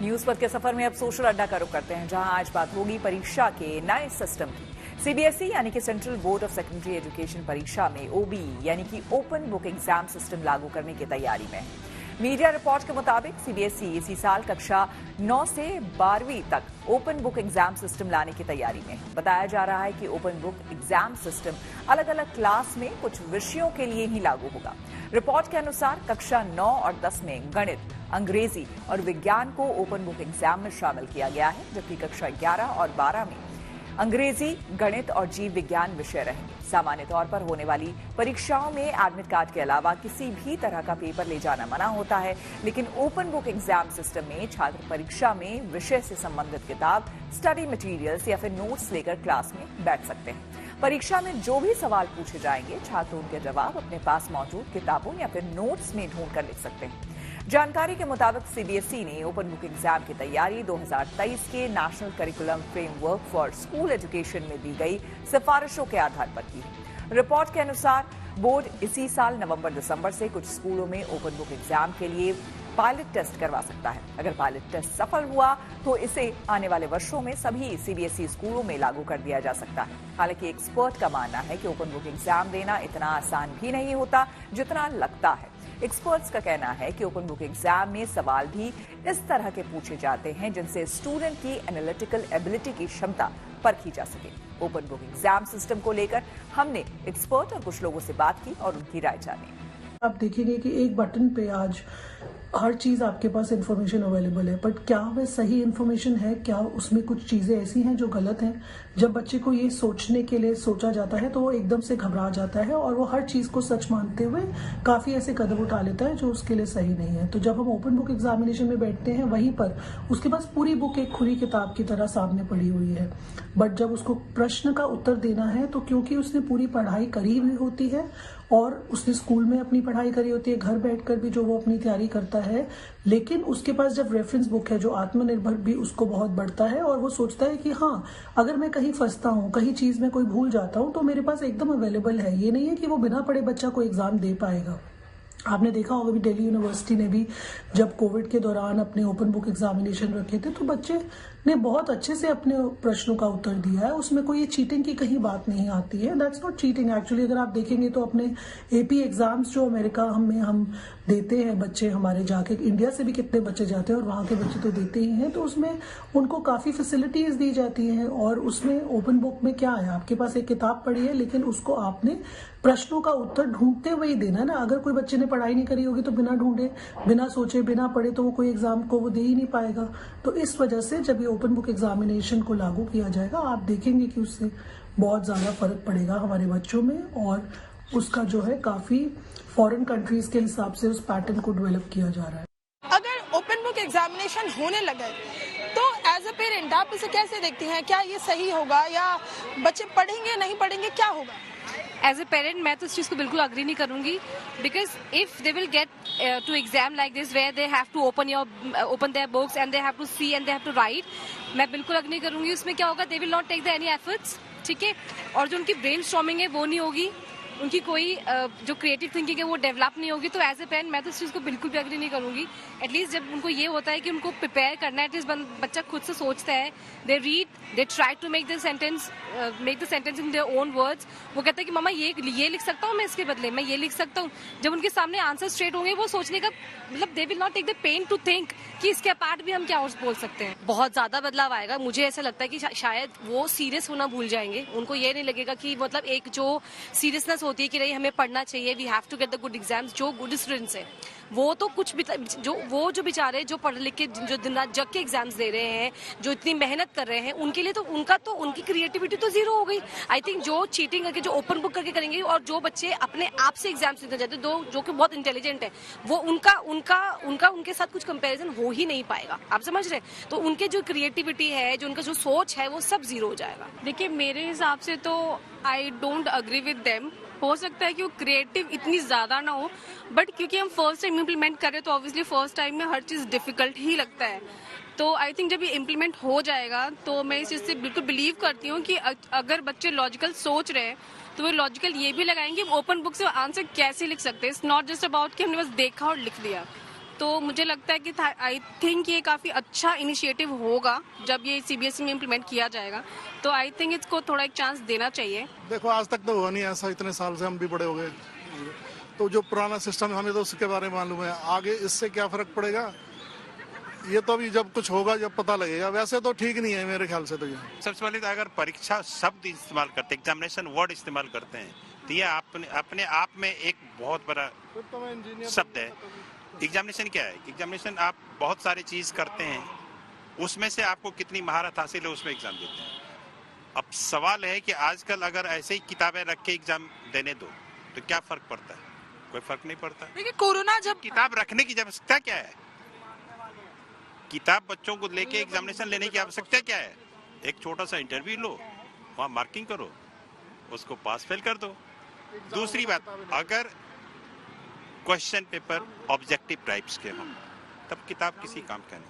News पथ के सफर में अब सोशल अड्डा का रुख करते हैं, जहां आज बात होगी परीक्षा के नए सिस्टम की। सीबीएसई यानी कि central board of secondary education परीक्षा में ओबीई यानी कि ओपन बुक एग्जाम सिस्टम लागू करने की तैयारी में है। मीडिया रिपोर्ट के मुताबिक सीबीएसई इसी साल कक्षा 9 से 12वीं तक ओपन बुक एग्जाम सिस्टम लाने की तैयारी में है। बताया जा रहा है कि ओपन बुक एग्जाम सिस्टम अलग अलग क्लास में कुछ विषयों के लिए ही लागू होगा। रिपोर्ट के अनुसार कक्षा 9 और 10 में गणित, अंग्रेजी और विज्ञान को ओपन बुक एग्जाम में शामिल किया गया है, जबकि कक्षा 11 और 12 में अंग्रेजी, गणित और जीव विज्ञान विषय रहेंगे। सामान्य तौर पर होने वाली परीक्षाओं में एडमिट कार्ड के अलावा किसी भी तरह का पेपर ले जाना मना होता है, लेकिन ओपन बुक एग्जाम सिस्टम में छात्र परीक्षा में विषय से संबंधित किताब, स्टडी मटेरियल्स या फिर नोट्स लेकर क्लास में बैठ सकते हैं। परीक्षा में जो भी सवाल पूछे जाएंगे, छात्र उनके जवाब अपने पास मौजूद किताबों या फिर नोट्स में ढूंढ कर लिख सकते हैं। जानकारी के मुताबिक सीबीएसई ने ओपन बुक एग्जाम की तैयारी 2023 के national curriculum framework for school education में दी गई सिफारिशों के आधार पर की। रिपोर्ट के अनुसार बोर्ड इसी साल नवंबर-दिसंबर से कुछ स्कूलों में ओपन बुक एग्जाम के लिए पायलट टेस्ट करवा सकता है। अगर पायलट टेस्ट सफल हुआ तो इसे आने वाले वर्षों में सभी सीबीएसई स्कूलों में लागू कर दिया जा सकता है। हालांकि एक्सपर्ट का मानना है कि ओपन बुक एग्जाम देना इतना आसान भी नहीं होता जितना लगता है। एक्सपर्ट्स का कहना है कि ओपन बुक एग्जाम में सवाल भी इस तरह के पूछे जाते हैं जिनसे स्टूडेंट की एनालिटिकल एबिलिटी की क्षमता परखी जा सके। ओपन बुक एग्जाम सिस्टम को लेकर हमने एक्सपर्ट और कुछ लोगों से बात की और उनकी राय जानी। आप देखेंगे कि एक बटन पे आज हर चीज आपके पास इंफॉर्मेशन अवेलेबल है, बट क्या वह सही इंफॉर्मेशन है? क्या उसमें कुछ चीजें ऐसी हैं जो गलत हैं? जब बच्चे को ये सोचने के लिए सोचा जाता है तो वो एकदम से घबरा जाता है और वो हर चीज को सच मानते हुए काफी ऐसे कदम उठा लेता है जो उसके लिए सही नहीं है। तो जब हम ओपन बुक एग्जामिनेशन में बैठते हैं, वहीं पर उसके पास पूरी बुक एक खुली किताब की तरह सामने पड़ी हुई है, बट जब उसको प्रश्न का उत्तर देना है तो क्योंकि उसने पूरी पढ़ाई करी हुई होती है और उसने स्कूल में अपनी पढ़ाई करी होती है, घर बैठकर भी जो वो अपनी तैयारी करता है, लेकिन उसके पास जब रेफरेंस बुक है जो आत्मनिर्भर भी उसको बहुत बढ़ता है और वो सोचता है कि हाँ, अगर मैं कहीं फंसता हूँ, कहीं चीज में कोई भूल जाता हूँ तो मेरे पास एकदम अवेलेबल है। ये नहीं है कि वो बिना पढ़े बच्चा को एग्जाम दे पाएगा। आपने देखा होगा भी दिल्ली यूनिवर्सिटी ने भी जब कोविड के दौरान अपने ओपन बुक एग्जामिनेशन रखे थे तो बच्चे ने बहुत अच्छे से अपने प्रश्नों का उत्तर दिया है। उसमें कोई ये चीटिंग की कहीं बात नहीं आती है। That's not cheating actually. अगर आप देखेंगे तो अपने एपी एग्जाम्स जो अमेरिका में हम देते हैं, बच्चे हमारे जाके, इंडिया से भी कितने बच्चे जाते हैं और वहाँ के बच्चे तो देते ही हैं, तो उसमें उनको काफी फैसिलिटीज दी जाती हैं। और उसमें ओपन बुक में क्या है, आपके पास एक किताब पड़ी है लेकिन उसको आपने प्रश्नों का उत्तर ढूंढते हुए ही देना है ना। अगर कोई बच्चे ने पढ़ाई नहीं करी होगी तो बिना ढूंढे, बिना सोचे, बिना पढ़े तो वो कोई एग्जाम को वो दे ही नहीं पाएगा। तो इस वजह से जब ये ओपन बुक एग्जामिनेशन को लागू किया जाएगा, आप देखेंगे कि उससे बहुत ज्यादा फर्क पड़ेगा हमारे बच्चों में और उसका जो है काफी फॉरेन कंट्रीज के हिसाब से उस पैटर्न को डेवलप किया जा रहा है। अगर ओपन बुक एग्जामिनेशन होने लगे तो एज अ पेरेंट आप इसे कैसे देखती हैं? क्या ये सही होगा या बच्चे पढ़ेंगे, नहीं पढ़ेंगे, क्या होगा? एज ए पेरेंट मैं तो इस चीज को बिल्कुल अग्री नहीं करूंगी, because if they will get to exam like this where they have to open their books and they have to see and they have to write, मैं बिल्कुल अग्री नहीं करूंगी। उसमें क्या होगा, they will not take the any efforts, ठीक है, और जो उनकी ब्रेन स्टॉर्मिंग है वो नहीं होगी, उनकी कोई जो क्रिएटिव थिंकिंग है वो डेवलप नहीं होगी। तो एज ए पेरेंट मैं तो इस चीज़ को बिल्कुल भी अग्री नहीं करूंगी। एटलीस्ट जब उनको ये होता है कि उनको प्रिपेयर करना है, एटलीस्ट बच्चा खुद से सोचता है, they read, they try to make the sentence in their own words. वो कहता है कि मामा ये लिख सकता हूँ मैं, इसके बदले मैं ये लिख सकता हूँ। जब उनके सामने आंसर स्ट्रेट होंगे, वो सोचने का मतलब they will not take the pain to think कि इसके अपार्ट भी हम क्या और बोल सकते हैं। बहुत ज्यादा बदलाव आएगा। मुझे ऐसा लगता है कि शायद वो सीरियस होना भूल जाएंगे। उनको ये नहीं लगेगा कि मतलब एक जो सीरियसनेस होती है कि नहीं हमें पढ़ना चाहिए, we have to get the good exams, जो गुड स्टूडेंट्स है वो तो कुछ भी जो बेचारे जो पढ़ लिख के जो दिन रात जग के एग्जाम्स दे रहे हैं, जो इतनी मेहनत कर रहे हैं, उनके लिए तो उनकी क्रिएटिविटी तो जीरो हो गई। आई थिंक जो चीटिंग करके, जो ओपन बुक करके करेंगे और जो बच्चे अपने आप से एग्जाम्स देते जाते जो कि बहुत इंटेलिजेंट है, वो उनका उनके साथ कुछ कंपैरिजन हो ही नहीं पाएगा। आप समझ रहे? तो उनके जो क्रिएटिविटी है, जो उनका जो सोच है, वो सब जीरो हो जाएगा। देखिए मेरे हिसाब से तो I don't agree with them. हो सकता है कि वो क्रिएटिव इतनी ज्यादा ना हो, बट क्योंकि हम फर्स्ट टाइम इम्प्लीमेंट करें तो ऑब्वियसली फर्स्ट टाइम में हर चीज डिफिकल्ट ही लगता है। तो आई थिंक जब ये इम्प्लीमेंट हो जाएगा तो मैं इस चीज से बिल्कुल बिलीव करती हूँ कि अगर बच्चे लॉजिकल सोच रहे हैं तो वो लॉजिकल ये भी लगाएंगे ओपन बुक से आंसर कैसे लिख सकते हैं। इट्स नॉट जस्ट अबाउट कि हमने बस देखा और लिख दिया। तो मुझे लगता है कि आई थिंक ये काफ़ी अच्छा इनिशिएटिव होगा जब ये सीबीएसई में इम्प्लीमेंट किया जाएगा। तो आई थिंक इसको थोड़ा एक चांस देना चाहिए। देखो आज तक तो हुआ नहीं ऐसा, इतने साल से हम भी बड़े हो गए, तो जो पुराना सिस्टम है हमें तो उसके बारे में मालूम है। आगे इससे क्या फर्क पड़ेगा ये तो अभी जब कुछ होगा जब पता लगेगा। वैसे तो ठीक नहीं है मेरे ख्याल से। तो ये सबसे पहले तो अगर परीक्षा शब्द इस्तेमाल करते, एग्जामिनेशन वर्ड इस्तेमाल करते हैं, तो ये अपने आप में एक बहुत बड़ा शब्द है। एग्जामिनेशन क्या है? एग्जामिनेशन आप बहुत सारी चीज करते हैं, उसमें से आपको कितनी महारत हासिल है उसमें एग्जाम देते हैं। अब सवाल है कि आजकल अगर ऐसे ही किताबें रख के एग्जाम देने दो तो क्या फर्क पड़ता है? कोई फर्क नहीं पड़ता। देखिए कोरोना जब किताब रखने की आवश्यकता क्या है? किताब बच्चों को लेके एग्जामिनेशन लेने की आवश्यकता क्या है? एक छोटा सा इंटरव्यू लो, वहाँ मार्किंग करो, उसको पास फेल कर दो। दूसरी बात, अगर क्वेश्चन पेपर ऑब्जेक्टिव टाइप्स के हों तब किताब किसी काम का नहीं।